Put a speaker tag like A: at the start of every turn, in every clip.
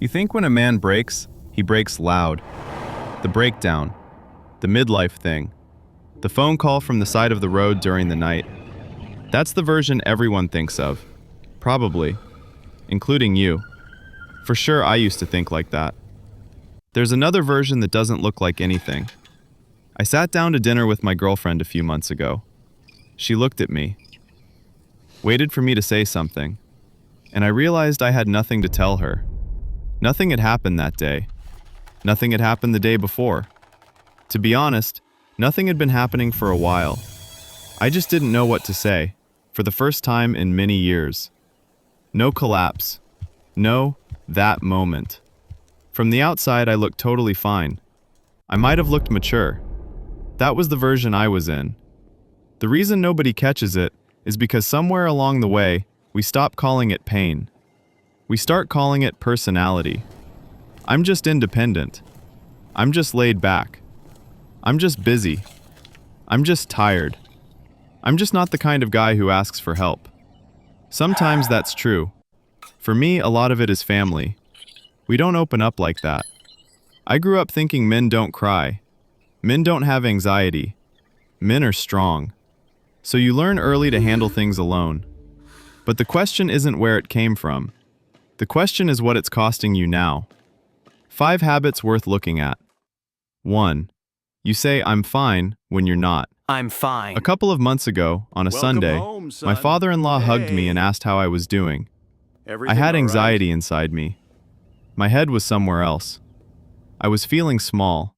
A: You think when a man breaks, he breaks loud. The breakdown, the midlife thing, the phone call from the side of the road during the night. That's the version everyone thinks of. Probably. Including you. For sure, I used to think like that. There's another version that doesn't look like anything. I sat down to dinner with my girlfriend a few months ago. She looked at me, waited for me to say something, and I realized I had nothing to tell her. Nothing had happened that day. Nothing had happened the day before. To be honest, nothing had been happening for a while. I just didn't know what to say, for the first time in many years. No collapse. No, that moment. From the outside, I looked totally fine. I might have looked mature. That was the version I was in. The reason nobody catches it is because somewhere along the way, we stop calling it pain. We start calling it personality. I'm just independent. I'm just laid back. I'm just busy. I'm just tired. I'm just not the kind of guy who asks for help. Sometimes that's true. For me, a lot of it is family. We don't open up like that. I grew up thinking men don't cry. Men don't have anxiety. Men are strong. So you learn early to handle things alone. But the question isn't where it came from. The question is what it's costing you now. 5 habits worth looking at. 1. You say, "I'm fine," when you're not.
B: I'm fine.
A: A couple of months ago, on a Sunday,
C: home, son.
A: my father-in-law hugged me
C: Hey.
A: and asked how I was doing. I
C: Everything
A: had
C: all right?
A: anxiety inside me. My head was somewhere else. I was feeling small.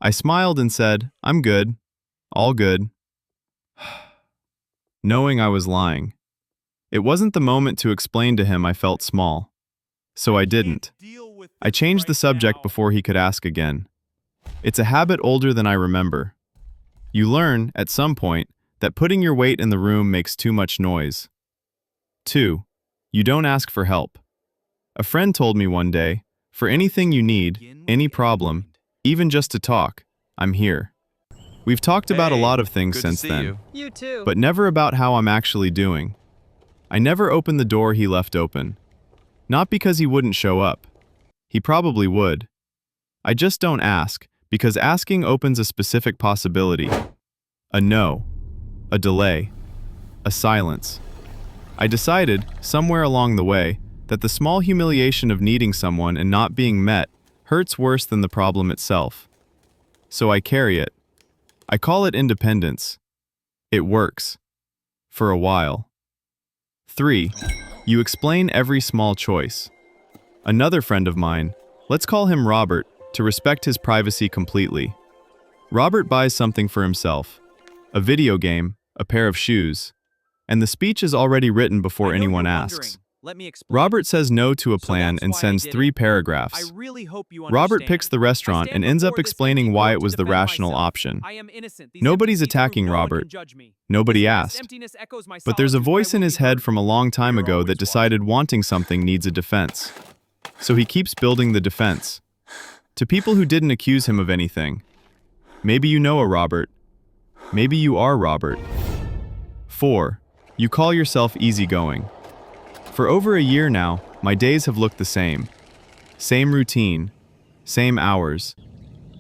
A: I smiled and said, "I'm good. All good." Knowing I was lying. It wasn't the moment to explain to him I felt small. So I didn't. I changed the subject before he could ask again. It's a habit older than I remember. You learn, at some point, that putting your weight in the room makes too much noise. 2. You don't ask for help. A friend told me one day, for anything you need, any problem, even just to talk, I'm here. We've talked about a lot of things
C: good to
A: since
C: see
A: then,
C: you.
B: You too.
A: but never about how I'm actually doing. I never opened the door he left open. Not because he wouldn't show up. He probably would. I just don't ask, because asking opens a specific possibility. A no. A delay. A silence. I decided, somewhere along the way, that the small humiliation of needing someone and not being met hurts worse than the problem itself. So I carry it. I call it independence. It works. For a while. 3. You explain every small choice. Another friend of mine, let's call him Robert, to respect his privacy completely. Robert buys something for himself. A video game, a pair of shoes. And the speech is already written before anyone asks.
B: Let me explain.
A: Robert says no to a
B: So
A: plan
B: that's
A: and
B: why I
A: sends
B: did
A: 3
B: it.
A: paragraphs.
B: I really hope you
A: Robert
B: understand.
A: picks the restaurant
B: I
A: and
B: stand
A: ends up
B: before this
A: explaining
B: empty
A: why
B: room
A: it
B: to
A: was the
B: defend
A: rational
B: myself.
A: option.
B: I am innocent. These
A: Nobody's
B: empty room,
A: attacking
B: no one
A: Robert.
B: can judge me.
A: Nobody
B: This
A: asked.
B: emptiness echoes my
A: But there's a
B: solitude,
A: voice
B: I
A: in
B: will
A: his
B: be
A: head
B: heard.
A: from a long time
C: You're
A: ago
C: always
A: that decided wanting something needs a defense. So he keeps building the defense. To people who didn't accuse him of anything. Maybe you know a Robert. Maybe you are Robert. 4. You call yourself easygoing. For over a year now, my days have looked the same. Same routine. Same hours.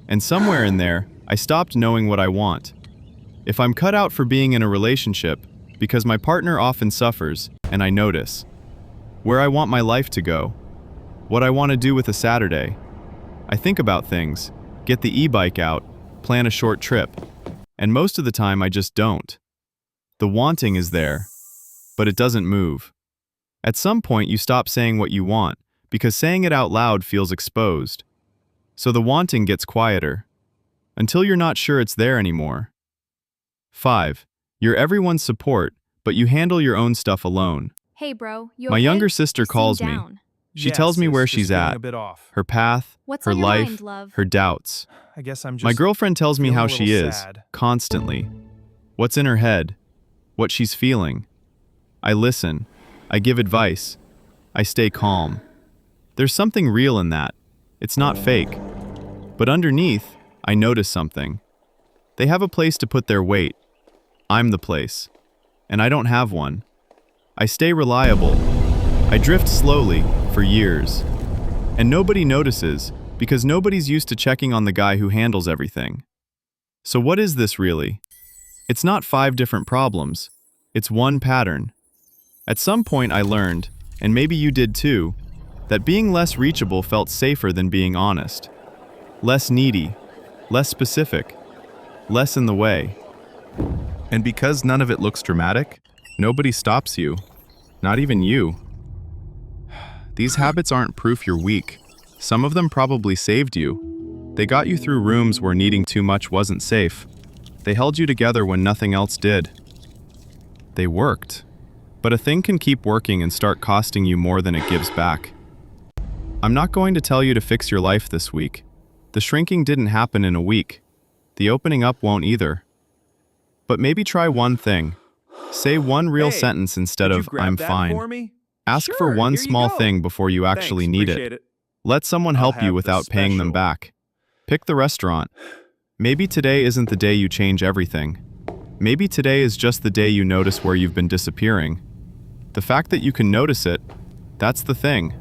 A: And somewhere in there, I stopped knowing what I want. If I'm cut out for being in a relationship, because my partner often suffers, and I notice. Where I want my life to go. What I want to do with a Saturday. I think about things, get the e-bike out, plan a short trip. And most of the time I just don't. The wanting is there, but it doesn't move. At some point you stop saying what you want, because saying it out loud feels exposed. So the wanting gets quieter. Until you're not sure it's there anymore. 5. You're everyone's support, but you handle your own stuff alone.
D: Hey bro, you
A: My
D: okay?
A: younger sister
D: You seem
A: calls me.
D: down.
A: She tells me where
C: Yes,
A: she's
C: just feeling
A: at,
C: a bit off.
A: her path,
D: What's
A: her
D: on your
A: life,
D: mind, love?
A: her doubts.
C: I guess I'm just
A: My girlfriend tells me
C: feeling
A: how
C: a
A: she
C: little
A: is,
C: sad.
A: constantly. What's in her head, what she's feeling. I listen, I give advice, I stay calm. There's something real in that. It's not fake. But underneath, I notice something. They have a place to put their weight. I'm the place. And I don't have one. I stay reliable. I drift slowly, for years. And nobody notices because nobody's used to checking on the guy who handles everything. So what is this really? It's not 5 different problems. It's one pattern. At some point I learned, and maybe you did too, that being less reachable felt safer than being honest. Less needy, less specific, less in the way. And because none of it looks dramatic, nobody stops you. Not even you. These habits aren't proof you're weak. Some of them probably saved you. They got you through rooms where needing too much wasn't safe. They held you together when nothing else did. They worked. But a thing can keep working and start costing you more than it gives back. I'm not going to tell you to fix your life this week. The shrinking didn't happen in a week. The opening up won't either. But maybe try one thing. Say one real sentence instead
B: Could you
A: of,
B: grab
A: I'm
B: that
A: fine.
B: for me?
A: Ask for
B: Sure,
A: one
B: here you
A: small
B: go.
A: thing before you actually
B: Thanks,
A: need
B: appreciate
A: it. Let someone
B: I'll
A: help
B: have
A: you
B: the
A: without paying them
B: special.
A: back. Pick the restaurant. Maybe today isn't the day you change everything. Maybe today is just the day you notice where you've been disappearing. The fact that you can notice it, that's the thing.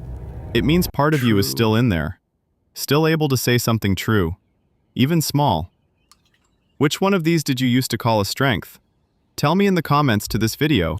A: It means part of you is still in there. Still able to say something true. Even small. Which one of these did you used to call a strength? Tell me in the comments to this video.